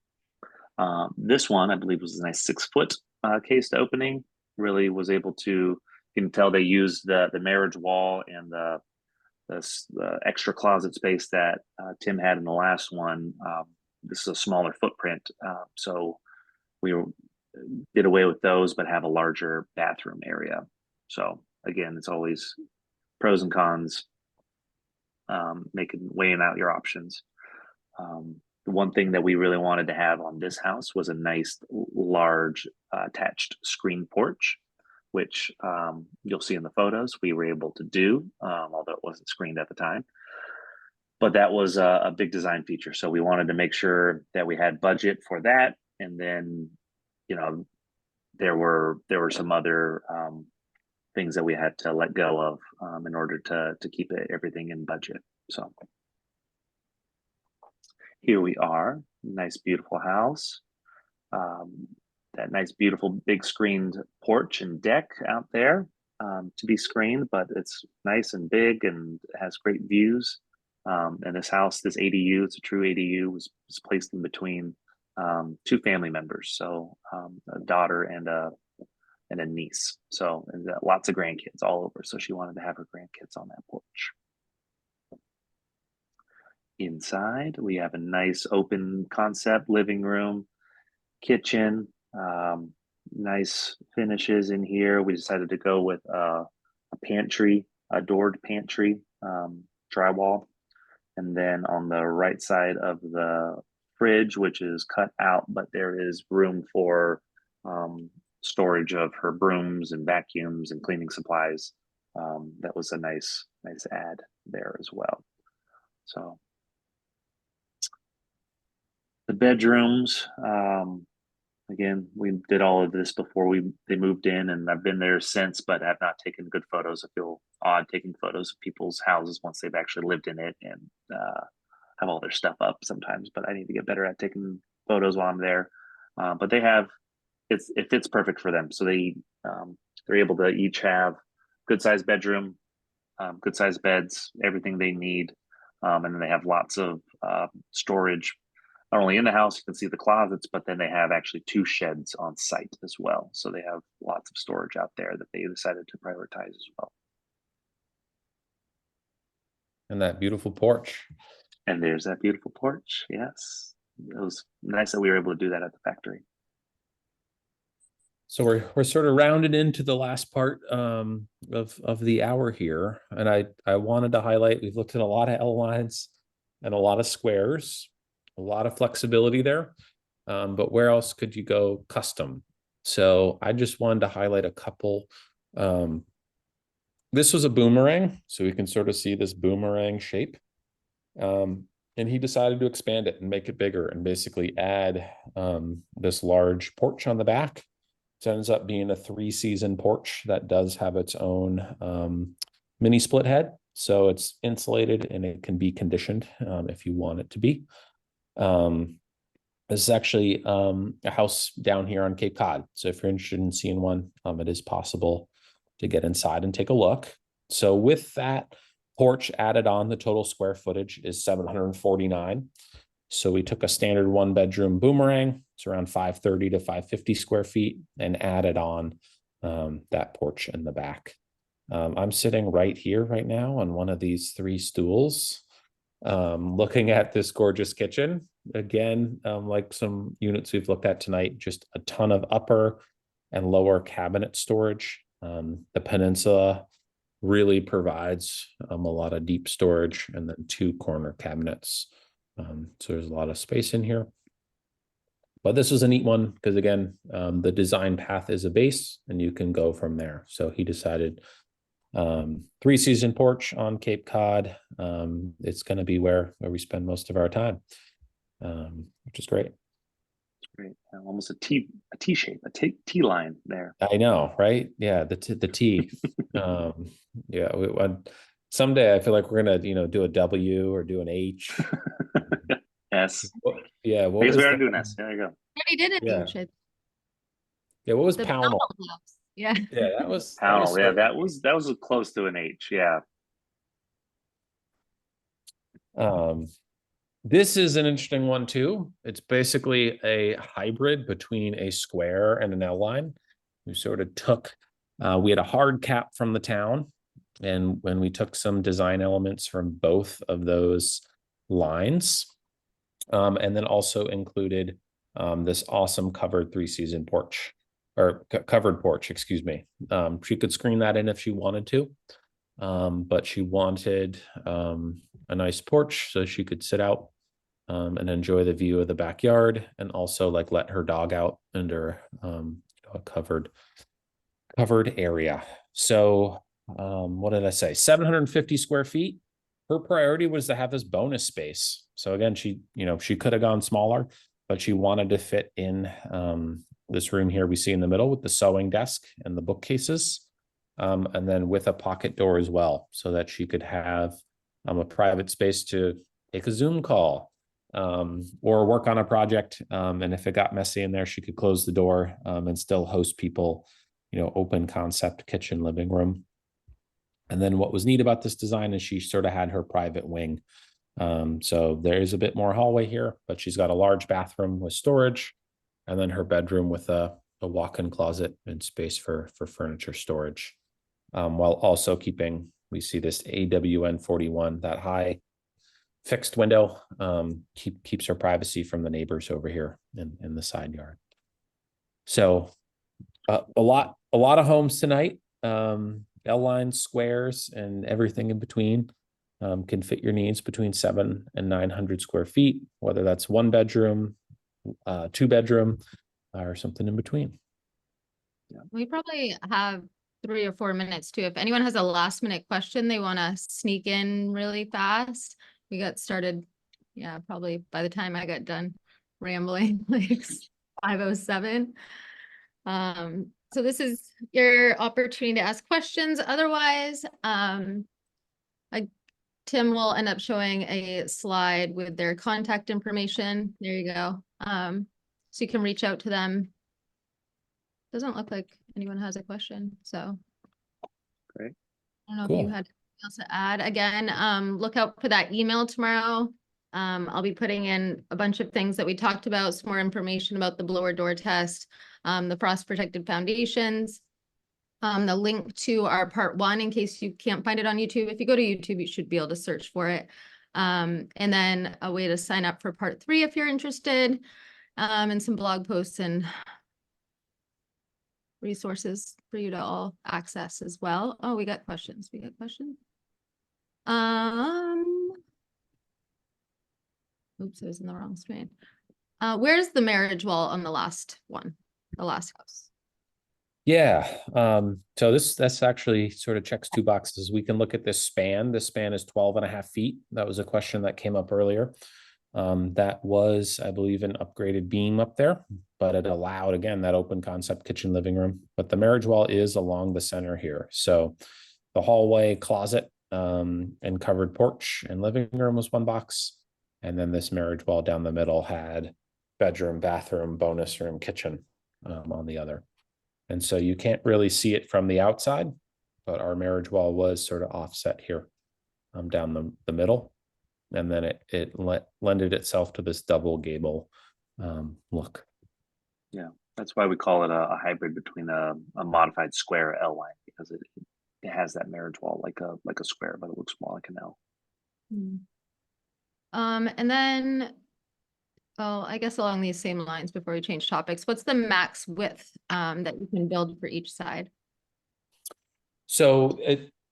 This one, I believe, was a nice 6-foot cased opening. Really was able to, you can tell they used the marriage wall and the extra closet space that Tim had in the last one. This is a smaller footprint, so we did away with those, but have a larger bathroom area. So again, it's always pros and cons, weighing out your options. The one thing that we really wanted to have on this house was a nice large attached screen porch, which you'll see in the photos we were able to do, although it wasn't screened at the time. But that was a big design feature. So we wanted to make sure that we had budget for that. And then, you know, there were some other things that we had to let go of in order to keep everything in budget. So here we are, nice, beautiful house. That nice, beautiful, big screened porch and deck out there to be screened, but it's nice and big and has great views. And this house, this ADU, it's a true ADU, was placed in between 2 family members, so a daughter and a niece. So and lots of grandkids all over. So she wanted to have her grandkids on that porch. Inside, we have a nice open concept living room, kitchen, nice finishes in here. We decided to go with a pantry, a doored pantry, drywall. And then on the right side of the fridge, which is cut out, but there is room for storage of her brooms and vacuums and cleaning supplies. That was a nice add there as well. So the bedrooms, again, we did all of this before they moved in, and I've been there since, but have not taken good photos. I feel odd taking photos of people's houses once they've actually lived in it and have all their stuff up sometimes, but I need to get better at taking photos while I'm there. But they have, it fits perfect for them. So they're able to each have good sized bedroom, good sized beds, everything they need. And then they have lots of storage. Not only in the house, you can see the closets, but then they have actually 2 sheds on site as well. So they have lots of storage out there that they decided to prioritize as well. And that beautiful porch. And there's that beautiful porch. Yes. It was nice that we were able to do that at the factory. So we're sort of rounded into the last part of the hour here. And I wanted to highlight, we've looked at a lot of L lines and a lot of squares. A lot of flexibility there, but where else could you go custom? So I just wanted to highlight a couple. This was a boomerang, so we can sort of see this boomerang shape. And he decided to expand it and make it bigger and basically add this large porch on the back. It ends up being a 3-season porch that does have its own mini split head. So it's insulated and it can be conditioned if you want it to be. This is actually a house down here on Cape Cod. So if you're interested in seeing one, it is possible to get inside and take a look. So with that porch added on, the total square footage is 749. So we took a standard 1-bedroom boomerang. It's around 530 to 550 square feet and added on that porch in the back. I'm sitting right here right now on one of these 3 stools. Looking at this gorgeous kitchen again, like some units we've looked at tonight, just a ton of upper and lower cabinet storage. The Peninsula really provides a lot of deep storage, and then 2 corner cabinets. So there's a lot of space in here. But this was a neat one because again, the design path is a base and you can go from there. So he decided 3-season porch on Cape Cod. It's going to be where we spend most of our time, which is great. Great, almost a T shape, a T line there. I know, right? Yeah, the T. Yeah, Someday I feel like we're gonna, do a W or do an H. S. Yeah, I what guess was we are the, doing S. There you go. Already did it, yeah, ancient. yeah, what was The Pownell? Pownell House. Yeah. Yeah, that was Pownell. Yeah, sort of that was close to an H. Yeah. um this is an interesting one too. It's basically a hybrid between a square and an L line. We sort of took we had a hard cap from the town, and when we took some design elements from both of those lines, and then also included this awesome covered 3-season porch, or covered porch, excuse me. She could screen that in if she wanted to, but she wanted a nice porch so she could sit out and enjoy the view of the backyard, and also like let her dog out under a covered area. So what did I say? 750 square feet. Her priority was to have this bonus space. So again, she could have gone smaller, but she wanted to fit in this room here we see in the middle with the sewing desk and the bookcases, and then with a pocket door as well, so that she could have a private space to take a Zoom call, or work on a project. And if it got messy in there, she could close the door and still host people, open concept kitchen, living room. And then what was neat about this design is she sort of had her private wing. So there is a bit more hallway here, but she's got a large bathroom with storage, and then her bedroom with a walk-in closet and space for furniture storage, while also we see this AWN 41, that high fixed window, keeps her privacy from the neighbors over here in the side yard. So a lot of homes tonight. L-lines, squares, and everything in between can fit your needs between 700 and 900 square feet, whether that's 1 bedroom, 2 bedroom, or something in between. We probably have 3 or 4 minutes too. If anyone has a last minute question they want to sneak in really fast. We got started, yeah, probably by the time I got done rambling, like 5:07. So this is your opportunity to ask questions. Otherwise, Tim will end up showing a slide with their contact information. There you go. So you can reach out to them. Doesn't look like anyone has a question, so. Great. I don't know Cool. if you had anything else to add. Again, look out for that email tomorrow. I'll be putting in a bunch of things that we talked about, some more information about the blower door test, the frost protected foundations, the link to our part 1 in case you can't find it on YouTube. If you go to YouTube, you should be able to search for it. And then a way to sign up for part 3 if you're interested, and some blog posts and resources for you to all access as well. Oh, we got questions. Oops, I was in the wrong screen. Where's the marriage wall on the last one, the last house? Yeah. So that's actually sort of checks 2 boxes. We can look at this span. This span is 12.5 feet. That was a question that came up earlier. That was, I believe, an upgraded beam up there, but it allowed, again, that open concept kitchen, living room. But the marriage wall is along the center here. So the hallway, closet, and covered porch and living room was 1 box. And then this marriage wall down the middle had bedroom, bathroom, bonus room, kitchen on the other. And so you can't really see it from the outside, but our marriage wall was sort of offset here down the middle. And then it lended itself to this double gable look. Yeah, that's why we call it a hybrid between a modified square L line, because it has that marriage wall like a square, but it looks more like an L. And then, oh, I guess along these same lines before we change topics, what's the max width that you can build for each side? So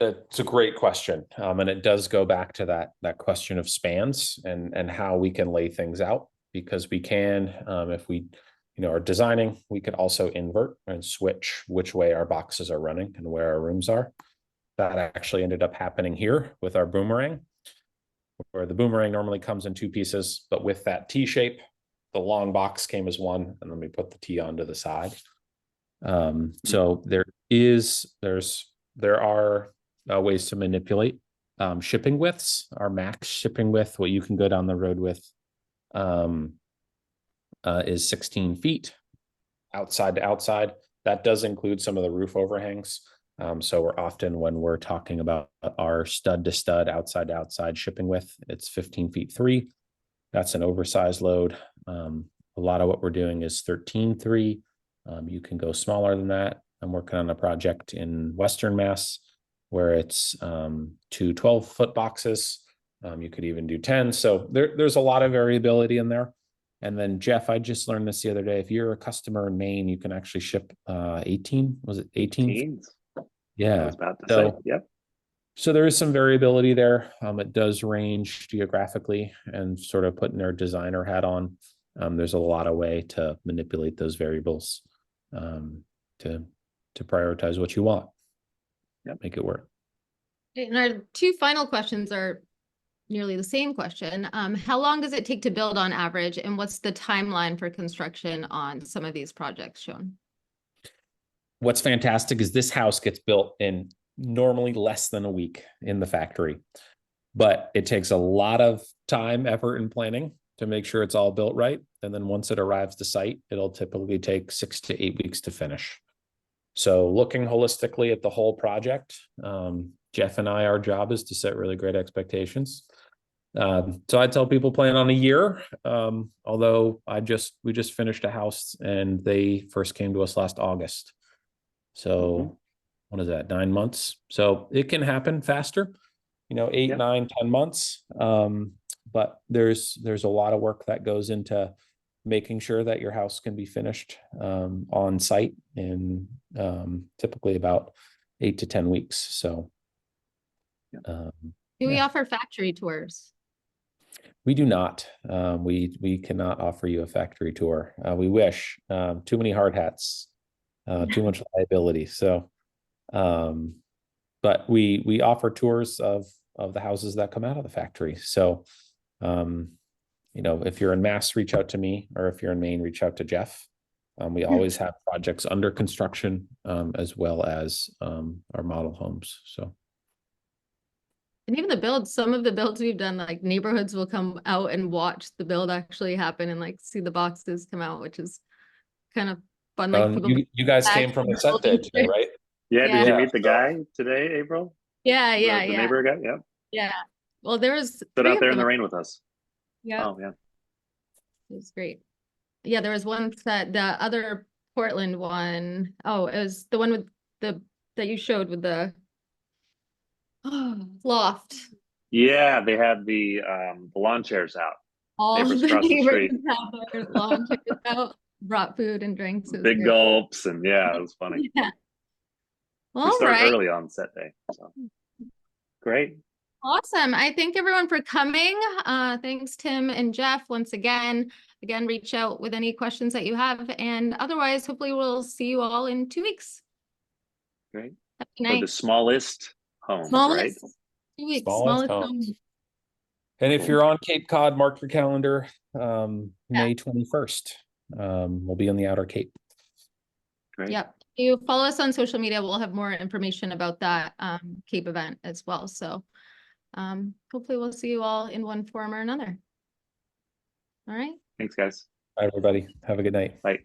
it's a great question. And it does go back to that question of spans and how we can lay things out, because we can, if we, are designing, we could also invert and switch which way our boxes are running and where our rooms are. That actually ended up happening here with our boomerang, where the boomerang normally comes in 2 pieces, but with that T shape, the long box came as 1, and then we put the T onto the side. So there are ways to manipulate shipping widths. Our max shipping width, what you can go down the road with, is 16 feet outside to outside. That does include some of the roof overhangs. So we're often, when we're talking about our stud to stud, outside to outside shipping width, it's 15 feet 3. That's an oversized load. A lot of what we're doing is 13.3. You can go smaller than that. I'm working on a project in Western Mass where it's 2 12-foot boxes. You could even do 10. So there's a lot of variability in there. And then Jeff, I just learned this the other day. If you're a customer in Maine, you can actually ship 18. Was it 18? Yeah. I was about to say, yep. So there is some variability there. It does range geographically, and sort of putting their designer hat on. There's a lot of way to manipulate those variables to prioritize what you want. Yep. Make it work. And our 2 final questions are nearly the same question. How long does it take to build on average, and what's the timeline for construction on some of these projects shown? What's fantastic is this house gets built in normally less than a week in the factory, but it takes a lot of time, effort, and planning to make sure it's all built right. And then once it arrives to site, it'll typically take 6 to 8 weeks to finish. So looking holistically at the whole project, Jeff and I, our job is to set really great expectations. So I tell people plan on a year. Although we just finished a house and they first came to us last August. So what is that, 9 months? So it can happen faster, 8, 9, 10 months. But there's a lot of work that goes into making sure that your house can be finished on site in typically about 8 to 10 weeks. So do we offer factory tours? We do not. We cannot offer you a factory tour. We wish. Too many hard hats, too much liability. So, but we offer tours of the houses that come out of the factory. So, if you're in Mass, reach out to me, or if you're in Maine, reach out to Jeff. We always have projects under construction, as well as our model homes. So. And even the builds, some of the builds we've done, like neighborhoods will come out and watch the build actually happen and like see the boxes come out, which is kind of fun. Like you guys came from a set day today, right? Yeah. Did you meet the guy today, April? Yeah. The neighbor guy. Yeah. Yeah. Well, there was stood out there in the rain with us. Yeah. Oh yeah. It was great. Yeah, there was one set, the other Portland one. Oh, it was the one with that you showed with the loft. Yeah, they had the lawn chairs out. All neighbors the across the street. neighbors had their lawn chairs out, brought food and drinks. Big gulps, and yeah, it was funny. Yeah. We start early on set day. So great. Awesome. I thank everyone for coming. Thanks, Tim and Jeff, once again. Again, reach out with any questions that you have. And otherwise, hopefully we'll see you all in 2 weeks. Great. Happy night. For the smallest homes, right? 2 weeks. Smallest homes. And if you're on Cape Cod, mark your calendar. May 21st. We'll be on the Outer Cape. Great. Yep. If you follow us on social media, we'll have more information about that Cape event as well. So hopefully we'll see you all in one form or another. All right. Thanks, guys. Bye, everybody. Have a good night. Bye.